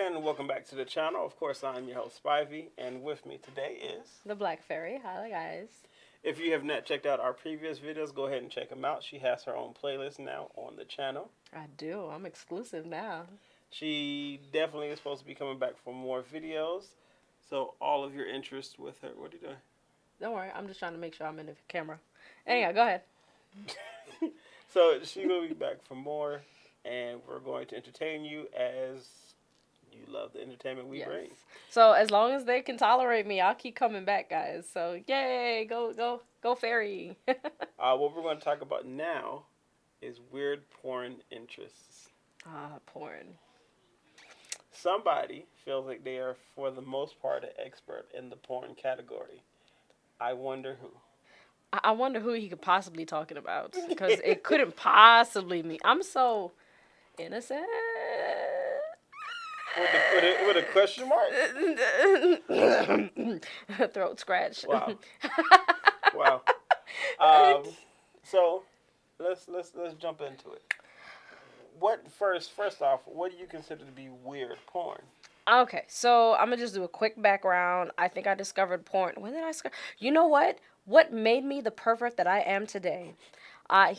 again, and welcome back to the channel. Of course, I'm your host, Spivey, and with me today is... The Black Fairy. Hi, guys. If you have not checked out our previous videos, go ahead and check them out. She has her own playlist now on the channel. I do. I'm exclusive now. She definitely is supposed to be coming back for more videos. So all of your interest with her... What are you doing? Don't worry. I'm just trying to make sure I'm in the camera. Anyhow, go ahead. So she will be back for more, and we're going to entertain you as you love the entertainment we bring. So as long as they can tolerate me, I'll keep coming back, guys. So yay, go fairy. What we're going to talk about now is weird porn interests. Porn. Somebody feels like they are, for the most part, an expert in the porn category. I wonder who. I wonder who he could possibly talking about, because it couldn't possibly mean. I'm so innocent. With a question mark? Throat scratch. Wow. Wow. So let's jump into it. First off, what do you consider to be weird porn? Okay, so I'm gonna just do a quick background. I think I discovered porn. When did I discover? You know what? What made me the pervert that I am today? I'm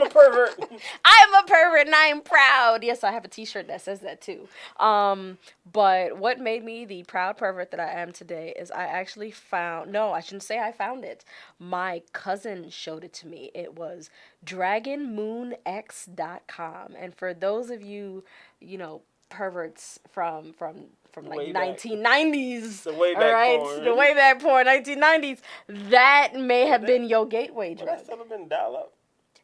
a pervert. I am a pervert and I am proud. Yes, I have a t-shirt that says that too. But what made me the proud pervert that I am today is I actually found, no, I shouldn't say I found it. My cousin showed it to me. It was dragonmoonx.com. And for those of you, perverts from like 1990s, the way back porn. The way back porn, 1990s, that may have been your gateway drug. Would that still have been dial-up?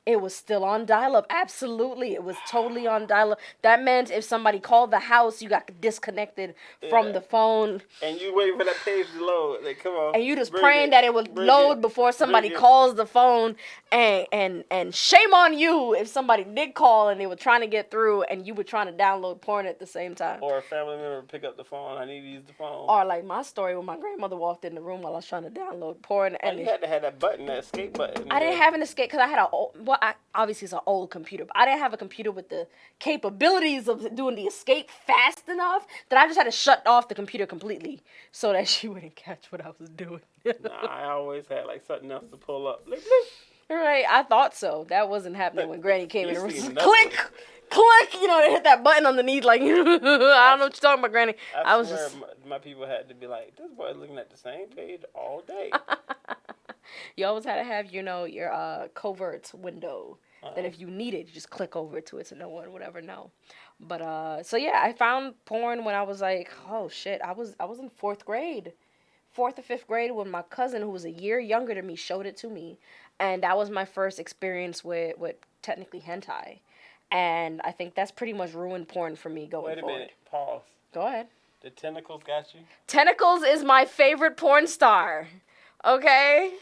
It was still on dial-up. Absolutely. It was totally on dial-up. That meant if somebody called the house, you got disconnected from the phone. And you wait for that page to load. Like, come on. And you just praying that it would load before somebody calls the phone. And shame on you if somebody did call and they were trying to get through and you were trying to download porn at the same time. Or a family member pick up the phone. I need to use the phone. Or like my story when my grandmother walked in the room while I was trying to download porn. And you had to have that button, that escape button. I didn't have an escape because I had obviously it's an old computer, but I didn't have a computer with the capabilities of doing the escape fast enough that I just had to shut off the computer completely so that she wouldn't catch what I was doing. Nah, I always had like something else to pull up. Right, I thought so. That wasn't happening when Granny came in the room. Click! They hit that button underneath like, I don't know what you're talking about, Granny. I swear my people had to be like, this boy's looking at the same page all day. You always had to have, your covert window. That if you need it, you just click over to it so no one would ever know. But, so yeah, I found porn when I was like, oh shit, I was in 4th grade. 4th or 5th grade when my cousin, who was a year younger than me, showed it to me. And that was my first experience with technically hentai. And I think that's pretty much ruined porn for me going forward. Wait a minute, pause. Go ahead. The Tentacles got you? Tentacles is my favorite porn star. Okay?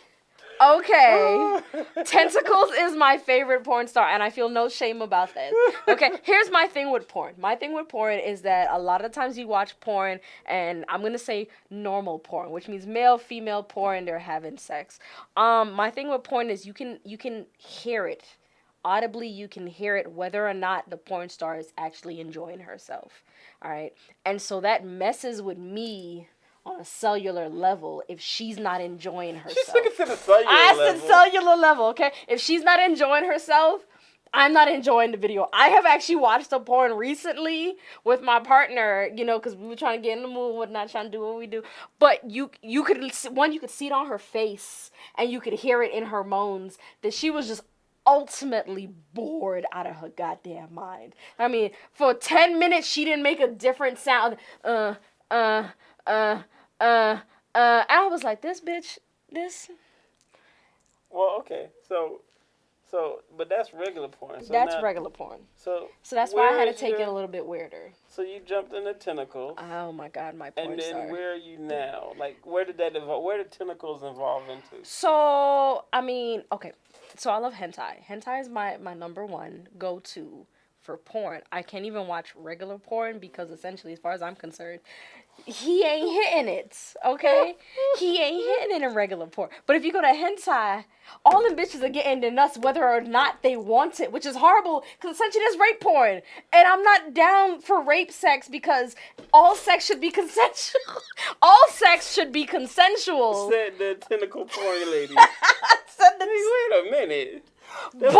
Okay. Tentacles is my favorite porn star, and I feel no shame about that. Okay, here's my thing with porn. My thing with porn is that a lot of times you watch porn, and I'm going to say normal porn, which means male, female porn, they're having sex. My thing with porn is you can hear it. Audibly, you can hear it whether or not the porn star is actually enjoying herself. All right? And so that messes with me on a cellular level if she's not enjoying herself. She's looking to the cellular level. I said cellular level, okay? If she's not enjoying herself, I'm not enjoying the video. I have actually watched a porn recently with my partner, because we were trying to get in the mood, whatnot, trying to do what we do. But you could see it on her face, and you could hear it in her moans that she was just ultimately bored out of her goddamn mind. I mean, for 10 minutes, she didn't make a different sound. And I was like, this bitch, this. Well, okay, so, but that's regular porn. So that's regular porn. So that's why I had to take it a little bit weirder. So you jumped in the Tentacles. Oh my God, my porn And then star. where are you now? Like, where did that evolve? Where did Tentacles evolve into? So, I mean, okay. So I love hentai. Hentai is my number one go-to for porn. I can't even watch regular porn because essentially, as far as I'm concerned, he ain't hitting it, okay? He ain't hitting it in regular porn. But if you go to hentai, all them bitches are getting the nuts whether or not they want it, which is horrible because essentially that's rape porn. And I'm not down for rape sex because all sex should be consensual. All sex should be consensual. Said the tentacle porn lady. Said the- Wait a minute. But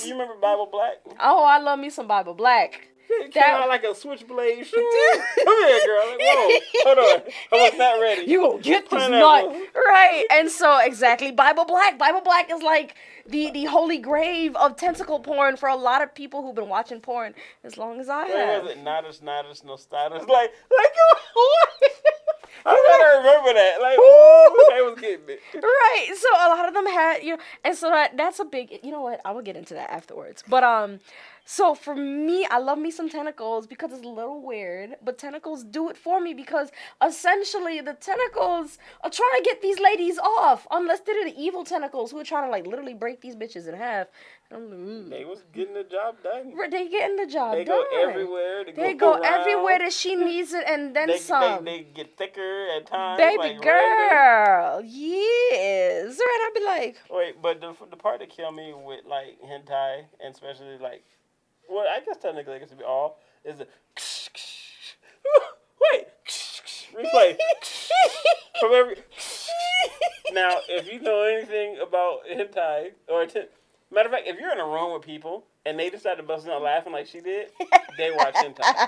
You remember Bible Black? oh, I love me some Bible Black. It came out like a switchblade shoe. Come here, girl. Like, whoa, hold on. I was not ready. You gonna get this Pineapple. nut. Right. And so exactly, Bible Black. Bible Black is like the holy grave of tentacle porn for a lot of people who've been watching porn as long as I What have. was it? Nodus, no status. Like I gotta remember that. Like, ooh, they was getting it. Right. So a lot of them had, and so that's a big, you know what? I will get into that afterwards. But so for me, I love me some tentacles because it's a little weird, but tentacles do it for me because essentially the tentacles are trying to get these ladies off, unless they're the evil tentacles who are trying to like literally break these bitches in half. They was getting the job done. They getting the job They done. go everywhere. They go around. everywhere that she needs it and then some. They get thicker at times. Baby like girl, yes. Right, I'd be like, Wait, but the part that killed me with like hentai and especially like, well, I guess technically it could be all is the wait replay from every. Now, if you know anything about hentai or matter of fact, if you're in a room with people and they decide to bust out laughing like she did, they watch hentai.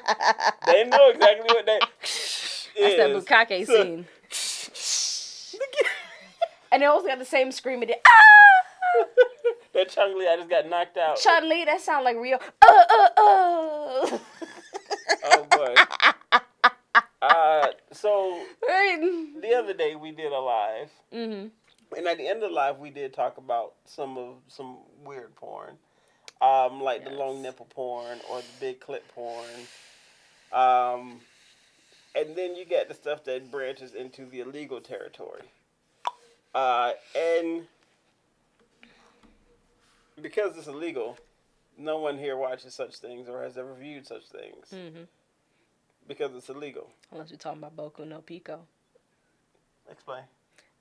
They know exactly what they. that's that bukkake scene. And they also got the same scream it did. Ah! That Chung Lee, I just got knocked out. Chun Li, that sound like real. Oh boy. So the other day we did a live, Mhm. and at the end of the live we did talk about some weird porn, like the long nipple porn or the big clit porn, and then you get the stuff that branches into the illegal territory, and because it's illegal, no one here watches such things or has ever viewed such things. Mhm. Because it's illegal. Unless we're talking about Boku no Pico. Explain.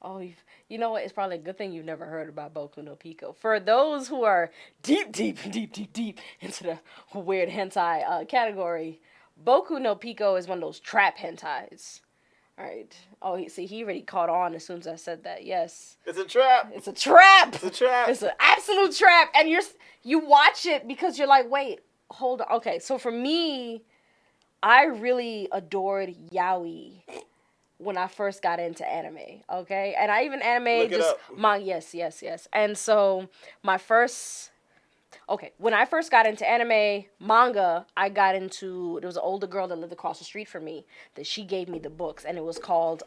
Oh, you know what? It's probably a good thing you've never heard about Boku no Pico. For those who are deep into the weird hentai category, Boku no Pico is one of those trap hentais. All right. Oh, he already caught on as soon as I said that. Yes. It's a trap. It's a trap. It's a trap. It's an absolute trap. And you watch it because you're like, wait, hold on. Okay, so for me, I really adored yaoi when I first got into anime, okay? And I even anime yes. And so when I first got into anime manga, I got into, there was an older girl that lived across the street from me that she gave me the books, and it was called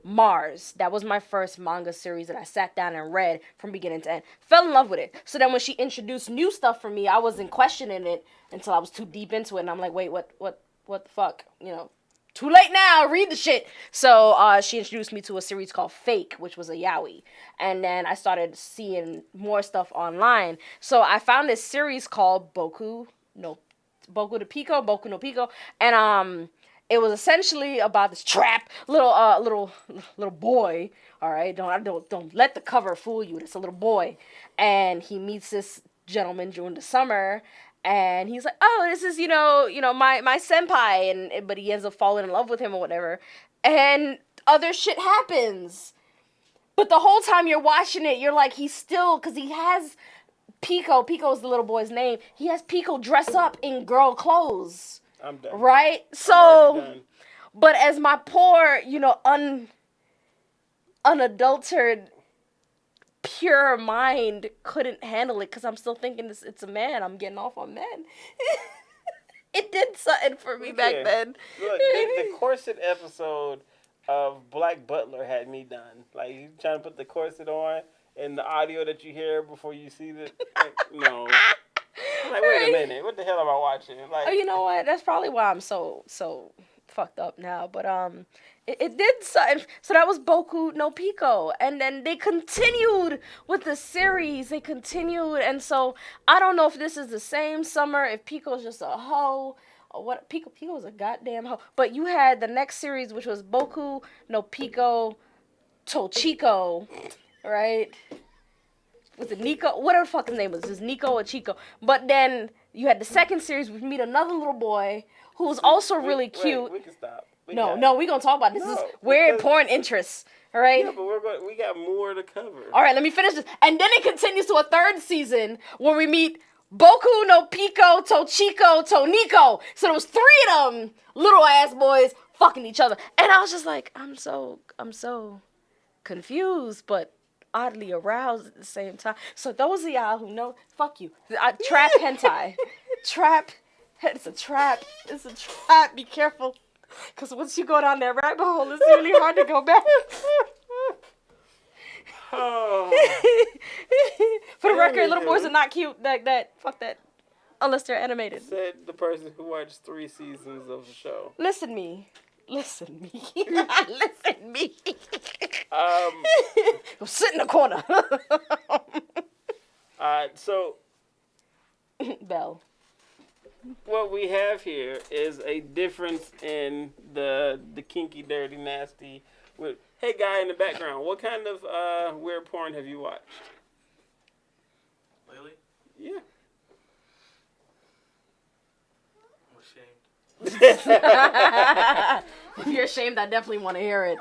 Mars. That was my first manga series that I sat down and read from beginning to end. Fell in love with it. So then when she introduced new stuff for me, I wasn't questioning it until I was too deep into it, and I'm like, wait, what the fuck? Too late now, read the shit. So she introduced me to a series called Fake, which was a yaoi. And then I started seeing more stuff online. So I found this series called Boku no Pico. And it was essentially about this trap little boy. All right, don't let the cover fool you. It's a little boy, and he meets this gentleman during the summer. And he's like, oh, this is, my senpai, but he ends up falling in love with him or whatever. And other shit happens. But the whole time you're watching it, you're like, he's still, because he has Pico is the little boy's name. He has Pico dress up in girl clothes. I'm done. Right? I'm So, done. but as my poor, unadulterated, pure mind couldn't handle it because I'm still thinking it's a man. I'm getting off on men. It did something for me back then. Look, the corset episode of Black Butler had me done. Like, you trying to put the corset on and the audio that you hear before you see the... no. I'm like, wait a minute. What the hell am I watching? Like, oh, you know what? That's probably why I'm so fucked up now, but it did so that was Boku no Pico, and then they continued with the series. They continued, and so I don't know if this is the same summer, if Pico's just a hoe or what. Pico was a goddamn hoe. But you had the next series, which was Boku no Pico Tochiko, right? Was it Nico? Whatever the fuck his name was, just Nico or Chico. But then you had the second series, we meet another little boy who was also really cute. Wait, we can stop. We No, we're gonna talk about this. No, This is weird because- porn interests. All right. Yeah, but we got more to cover. All right, let me finish this. And then it continues to a third season where we meet Boku no Pico, Tochiko, Tonico. So there was 3 of them little ass boys fucking each other. And I was just like, I'm so confused, but oddly aroused at the same time. So those of y'all who know, fuck you. Trap hentai. Trap. It's a trap. It's a trap. Be careful. Because once you go down that rabbit hole, it's really hard to go back. Oh. For the record, little boys are not cute like that. Fuck that. Unless they're animated. Said the person who watched 3 seasons of the show. Listen me. Listen me. Go sit in the corner. So Belle. what we have here is a difference in the kinky, dirty, nasty. With hey, guy in the background, what kind of weird porn have you watched? Lately? Yeah. I'm ashamed. If you're ashamed, I definitely want to hear it.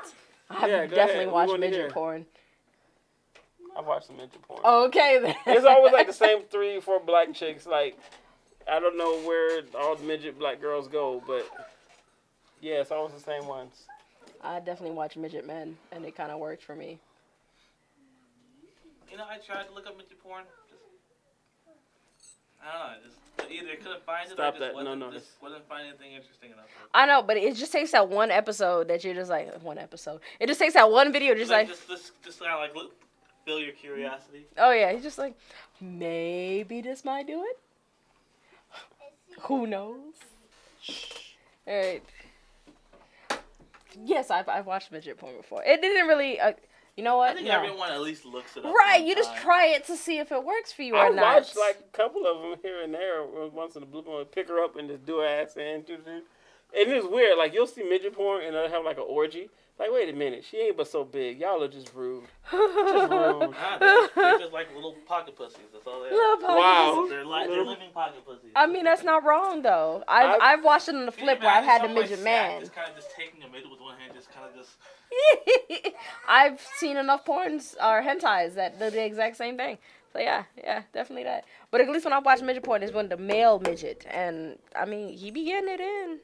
I've Yeah, go definitely ahead. We watched wanna hear. midget porn. I've watched some midget porn. Okay then. It's always like the same 3 or 4 black chicks. Like I don't know where all the midget black girls go, but yeah, it's always the same ones. I definitely watch midget men, and it kind of worked for me. You know, I tried to look up midget porn. I don't know. Just either couldn't find it Stop or that. just No, wasn't, no. just wasn't finding anything interesting enough. I know, but it just takes that one episode that you're just like, one episode. It just takes that one video, just like just kind of like look, fill your curiosity. oh yeah, he's just like, maybe this might do it. Who knows? All right. Yes, I've watched midget porn before. It didn't really. You know what? I think No. everyone at least looks it up. Right, you just sometime. try it to see if it works for you I or not. watched like a couple of them here and there. Once in a blue moon, pick her up and just do her ass in. And it's weird. Like you'll see midget porn and they'll have like an orgy. Like wait a minute, she ain't but so big. Y'all are just rude. Just rude. Nah, they're just like little pocket pussies. That's all they are. Little pocket Wow. pussies. They're living pocket pussies. I mean, that's not wrong though. I've watched it on the Can you flip where I've had the imagine midget somebody man. Just kind of just taking a midget with one hand, just kind of just. I've seen enough porns or hentais that do the exact same thing. So yeah, definitely that. But at least when I watch midget porn, it's when the male midget, and I mean, he be getting it in.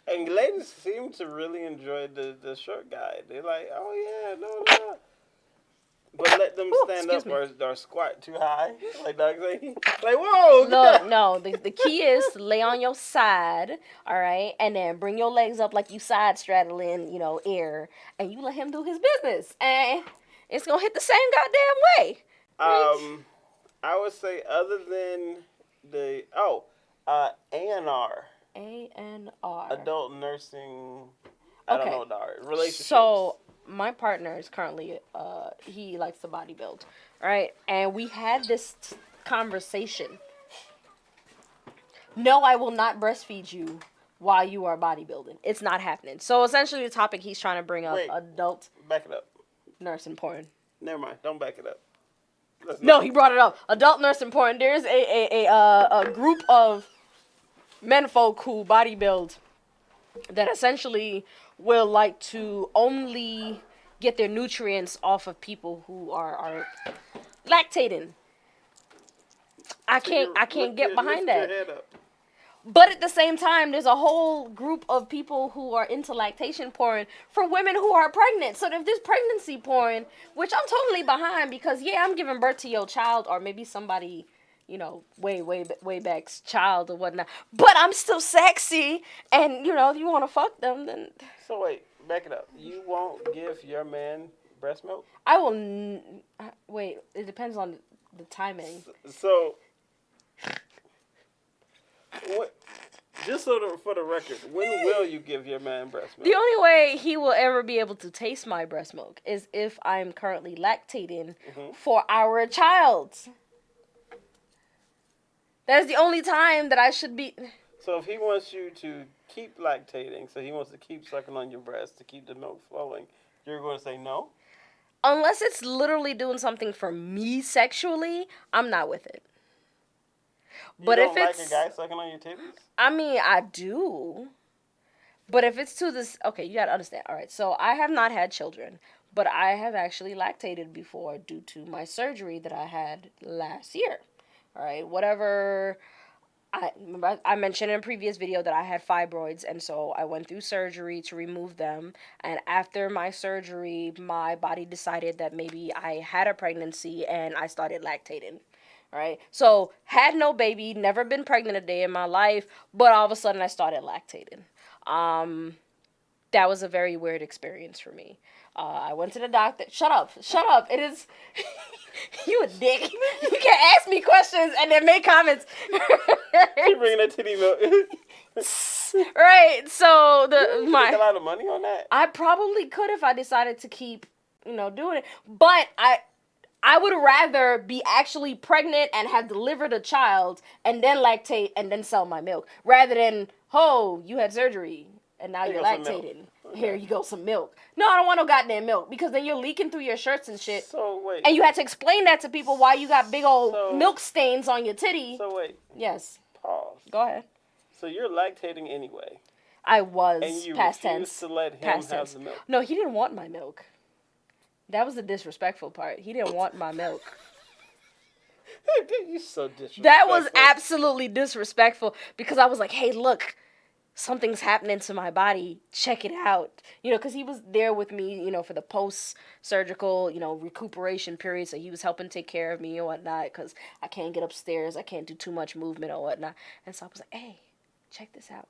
And ladies seem to really enjoy the short guy. They're like, oh yeah, no. But let them stand up or squat too high. Like Doug say, like whoa. Look, no, the key is to lay on your side, all right, and then bring your legs up like you side straddling, air, and you let him do his business, and it's gonna hit the same goddamn way. Right? I would say other than the ANR. ANR. Adult nursing. I don't know what that is. Relationships. So my partner is currently he likes to bodybuild, right? And we had this conversation. No, I will not breastfeed you while you are bodybuilding. It's not happening. So essentially, the topic he's trying to bring up: adult back it up. nursing porn. Never mind. Don't back it up. No, he brought it up. Adult nursing porn. There's a group of menfolk who bodybuild that essentially will like to only get their nutrients off of people who are lactating. I can't get behind that. But at the same time, there's a whole group of people who are into lactation porn for women who are pregnant. So if there's pregnancy porn, which I'm totally behind because, yeah, I'm giving birth to your child or maybe somebody, way back's child or whatnot. But I'm still sexy and, if you want to fuck them, then... So wait, back it up. You won't give your man breast milk? I will... Wait, it depends on the timing. So... What? Just for the record, when will you give your man breast milk? The only way he will ever be able to taste my breast milk is if I'm currently lactating for our child. That is the only time that I should be. So if he wants you to keep lactating, so he wants to keep sucking on your breast to keep the milk flowing, you're going to say no? Unless it's literally doing something for me sexually, I'm not with it. But you if don't it's like a guy sucking on your titties? I mean, I do. But if it's to this, okay, you gotta understand. All right, so I have not had children, but I have actually lactated before due to my surgery that I had last year. All right, whatever. I mentioned in a previous video that I had fibroids, and so I went through surgery to remove them. And after my surgery, my body decided that maybe I had a pregnancy, and I started lactating. All right, so had no baby, never been pregnant a day in my life, but all of a sudden I started lactating. That was a very weird experience for me. I went to the doctor. Shut up. It is. You a dick. You can't ask me questions and then make comments. Keep bringing that titty milk. Right. So You make a lot of money on that. I probably could if I decided to keep, doing it. But I would rather be actually pregnant and have delivered a child and then lactate and then sell my milk rather than, oh, you had surgery and now you're lactating. Okay. Here you go, some milk. No, I don't want no goddamn milk because then you're leaking through your shirts and shit. So wait. And you had to explain that to people why you got big old milk stains on your titty. So wait. Yes. Pause. Go ahead. So you're lactating anyway. I was. And you past refused tense. to let him Past have tense. the milk. No, he didn't want my milk. That was the disrespectful part. He didn't want my milk. You're so disrespectful. That was absolutely disrespectful because I was like, hey, look, something's happening to my body. Check it out. Because he was there with me, for the post-surgical, recuperation period. So he was helping take care of me and whatnot because I can't get upstairs. I can't do too much movement or whatnot. And so I was like, hey, check this out.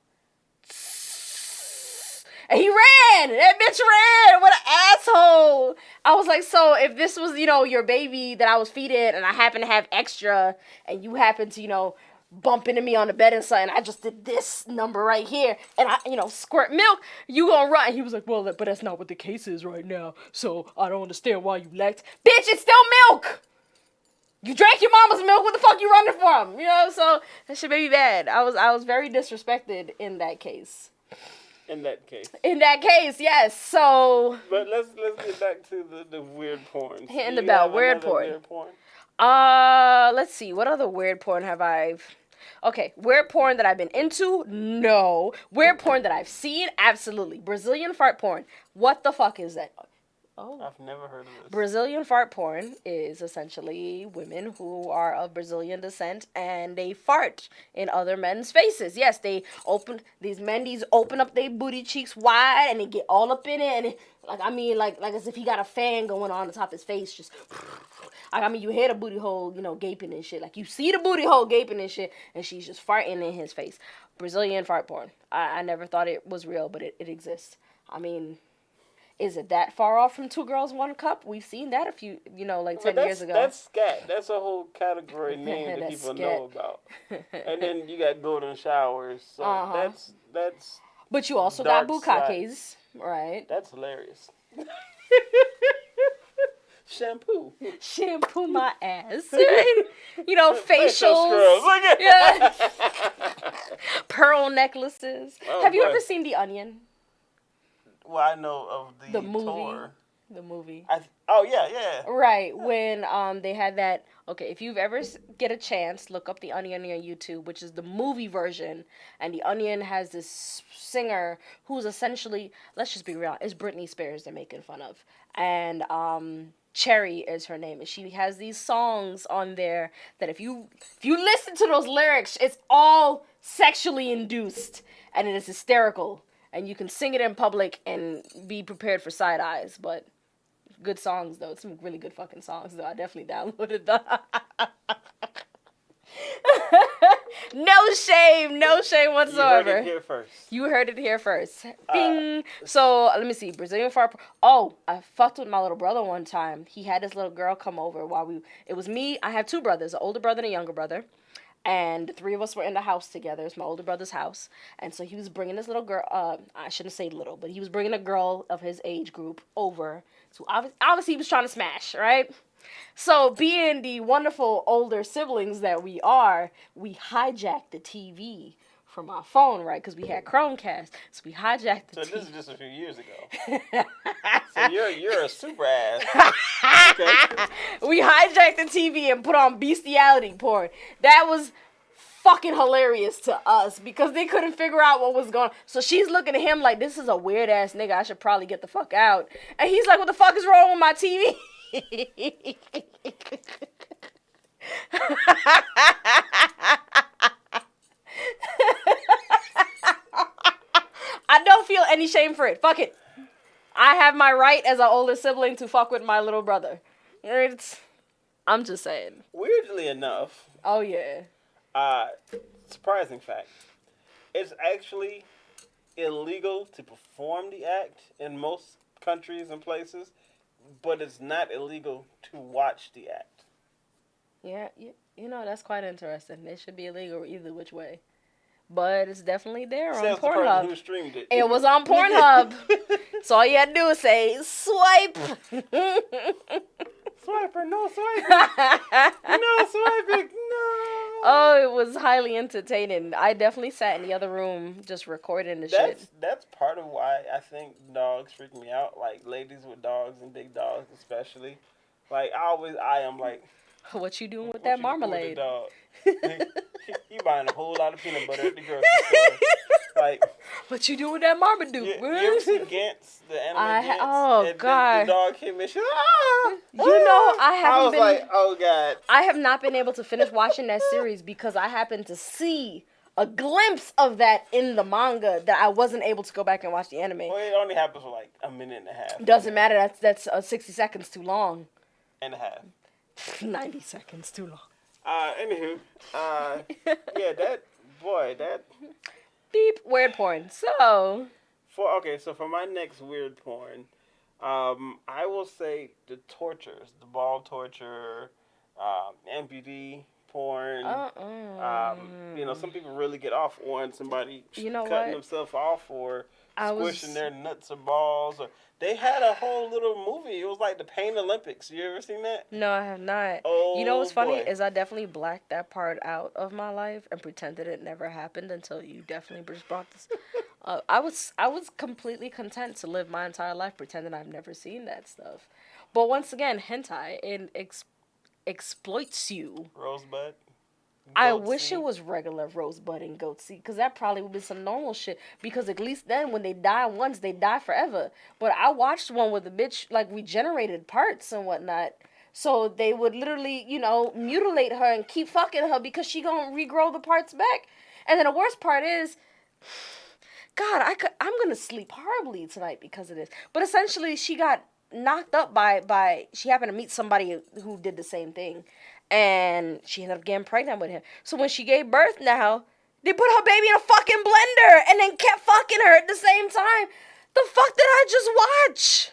And he ran. That bitch ran. What an asshole. I was like, so if this was, your baby that I was feeding and I happen to have extra and you happen to, bump into me on the bed and something, I just did this number right here and I, squirt milk, you gonna run. And he was like, well, but that's not what the case is right now. So I don't understand why you lacked. Bitch, it's still milk. You drank your mama's milk. What the fuck you running from? So that shit made me bad. I was very disrespected in that case. In that case, yes. So. But let's get back to the weird porn. Hitting the bell. Weird porn. Let's see. What other weird porn have I? Okay, weird porn that I've been into? No. Weird porn that I've seen? Absolutely. Brazilian fart porn. What the fuck is that? Oh. I've never heard of this. Brazilian fart porn is essentially women who are of Brazilian descent and they fart in other men's faces. Yes, these mendies open up their booty cheeks wide and they get all up in it and like as if he got a fan going on top of his face, just you hear the booty hole, gaping and shit. Like you see the booty hole gaping and shit, and she's just farting in his face. Brazilian fart porn. I never thought it was real, but it exists. Is it that far off from Two Girls, One Cup? We've seen that a few, 10 years ago. That's scat. That's a whole category name that people scat. know about. And then you got golden showers. So that's. But you also got bukakes, right? That's hilarious. Shampoo my ass. Facials. Yeah. Pearl necklaces. Oh, Have you ever seen The Onion? Well, I know of the movie. tour. The movie. Yeah. Right, when they had that. Okay, if you've ever get a chance, look up The Onion on YouTube, which is the movie version, and The Onion has this singer who's essentially, let's just be real, it's Britney Spears they're making fun of, and Cherry is her name, and she has these songs on there that if you listen to those lyrics, it's all sexually induced, and it is hysterical. And you can sing it in public and be prepared for side eyes, but good songs though. It's some really good fucking songs though. I definitely downloaded them. No shame whatsoever. You heard it here first. Bing. So let me see. Brazilian fart. Oh, I fucked with my little brother one time. He had this little girl come over it was me. I have two brothers, an older brother and a younger brother. And the three of us were in the house together. It's my older brother's house. And so he was bringing this little girl, I shouldn't say little, but he was bringing a girl of his age group over. So obviously he was trying to smash, right? So being the wonderful older siblings that we are, we hijacked the TV from our phone, right? Because we had Chromecast. So we hijacked the So TV. this is just a few years ago. So you're a super ass. Okay. We hijacked the TV and put on bestiality porn. That was fucking hilarious to us because they couldn't figure out what was going on. So she's looking at him like, this is a weird ass nigga. I should probably get the fuck out. And he's like, what the fuck is wrong with my TV? I don't feel any shame for it. Fuck it. I have my right as an older sibling to fuck with my little brother. I'm just saying. Weirdly enough, Oh, yeah. surprising fact, it's actually illegal to perform the act in most countries and places, but it's not illegal to watch the act. Yeah, you know, that's quite interesting. It should be illegal either which way. But it's definitely there on Says the person who Pornhub. streamed it. It was on Pornhub. So all you had to do is say, swipe. Swiper, no swiping. No swiping, no. Oh, it was highly entertaining. I definitely sat in the other room just recording the shit. That's part of why I think dogs freak me out. Like ladies with dogs and big dogs especially. Like I am like, What you doing with what that you doing with marmalade? the dog? You buying a whole lot of peanut butter at the grocery store. Like, What you doing with that Marmaduke, you bro? ever see Gantz, the anime Gantz? oh, And God. The dog came in, she ah! You know, I haven't was been... like, oh, God. I have not been able to finish watching that series because I happened to see a glimpse of that in the manga that I wasn't able to go back and watch the anime. Well, it only happens for like a minute and a half. Doesn't matter. That's 60 seconds too long. And a half. 90 seconds too long. Anywho, yeah, that Beep. Weird porn. So. so for my next weird porn, I will say the tortures, the ball torture, amputee porn. You know, some people really get off on somebody cutting themselves off or squishing their nuts or balls. Or they had a whole little movie. It was like the Pain Olympics. You ever seen that? No, I have not. Oh, you know what's funny boy. is I definitely blacked that part out of my life and pretended it never happened until you definitely just brought this. I was completely content to live my entire life pretending I've never seen that stuff. But once again, hentai, it exploits you. Rosebud. I Goat wish seed. it was regular rosebud and goat seed, because that probably would be some normal shit. Because at least then, when they die once, they die forever. But I watched one where the bitch, like, regenerated parts and whatnot. So they would literally, you know, mutilate her and keep fucking her because she gonna regrow the parts back. And then the worst part is, God, I'm gonna sleep horribly tonight because of this. But essentially, she got knocked up by she happened to meet somebody who did the same thing. And she ended up getting pregnant with him. So when she gave birth now, they put her baby in a fucking blender and then kept fucking her at the same time. The fuck did I just watch?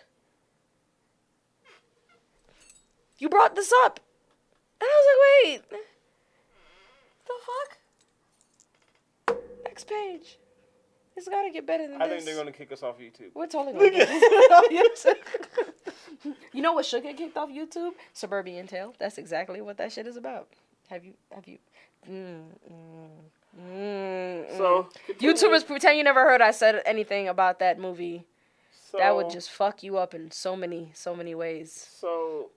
You brought this up. And I was like, wait. The fuck? Next page. It's gotta get better than I this. think they're gonna kick us off YouTube. We're totally gonna get kicked off YouTube. You know what should get kicked off YouTube? Suburban Tale. That's exactly what that shit is about. Have you? So YouTubers pretend you never heard I said anything about that movie. so, That would just fuck you up in so many ways. So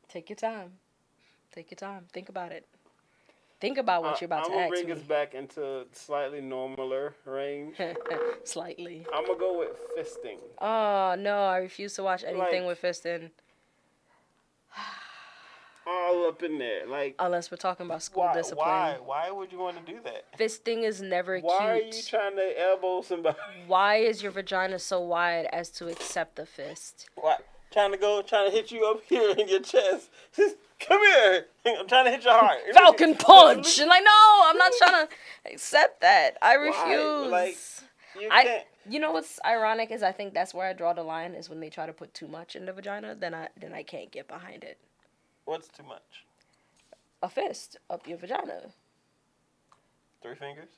Take your time. Take your time. Think about it. Think about what you're about to I'm gonna ask bring me. us back into slightly normaler range. Slightly. I'm gonna go with fisting. Oh no, I refuse to watch anything with fisting. All up in there, like. Unless we're talking about school discipline. Why would you want to do that? Fisting is never cute. Why are you trying to elbow somebody? Why is your vagina so wide as to accept the fist? Why? Trying to hit you up here in your chest. Come here. I'm trying to hit your heart. Falcon punch! And like, no, I'm not trying to accept that. I refuse. Like, you can't. You know what's ironic is I think that's where I draw the line is when they try to put too much in the vagina, then I can't get behind it. What's too much? a fist up your vagina. 3 fingers?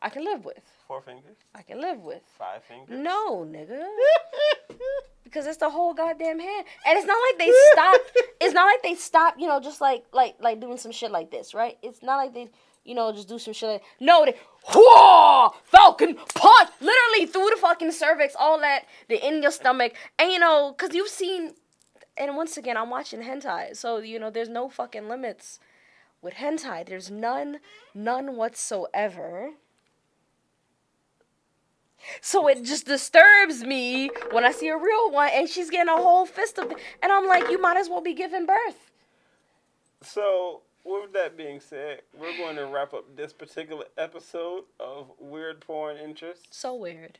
I can live with. 4 fingers? I can live with. 5 fingers? No, nigga. Because it's the whole goddamn hand. And it's not like they stopped. It's not like they stopped, you know, just like doing some shit like this, right? It's not like they, you know, just do some shit like, no, they, whoa, Falcon punch, literally through the fucking cervix, all that, in your stomach. And, you know, because you've seen, and once again, I'm watching hentai, so, you know, there's no fucking limits with hentai. There's none whatsoever. So it just disturbs me when I see a real one and she's getting a whole fist of it. And I'm like, you might as well be giving birth. So, with that being said, we're going to wrap up this particular episode of Weird Porn Interests. So weird.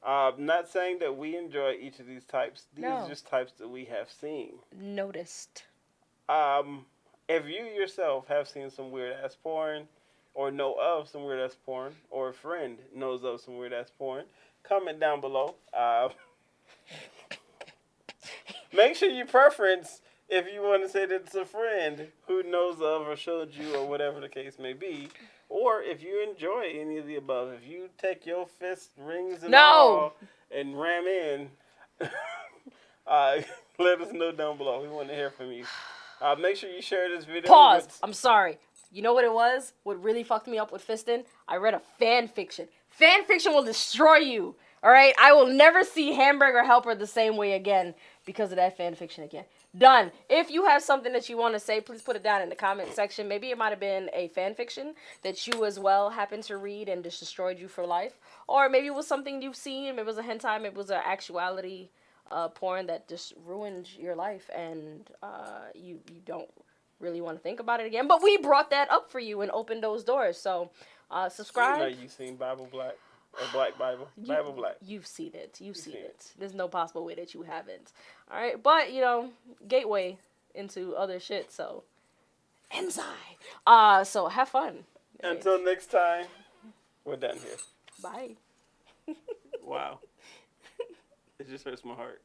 Not saying that we enjoy each of these types. These No. are just types that we have seen. Noticed. If you yourself have seen some weird-ass porn, or know of some weird-ass porn, or a friend knows of some weird-ass porn, comment down below. Make sure you preference if you want to say that it's a friend who knows of or showed you or whatever the case may be. Or if you enjoy any of the above. If you take your fist rings and all and ram in, let us know down below. We want to hear from you. Make sure you share this video. Pause. I'm sorry. You know what it was? What really fucked me up with fisting? I read a fan fiction. Fan fiction will destroy you. All right? I will never see Hamburger Helper the same way again because of that fan fiction again. Done. If you have something that you want to say, please put it down in the comment section. Maybe it might have been a fan fiction that you as well happened to read and just destroyed you for life. Or maybe it was something you've seen. Maybe it was a hentai. Maybe it was an actuality porn that just ruined your life and you don't really want to think about it again. But we brought that up for you and opened those doors. So subscribe. You know you've seen Bible Black. Or Black Bible. Bible Black. You've seen it. You've seen it. There's no possible way that you haven't. All right. But, you know, gateway into other shit. So, Enzai. So, have fun. Until next time, we're done here. Bye. Wow. It just hurts my heart.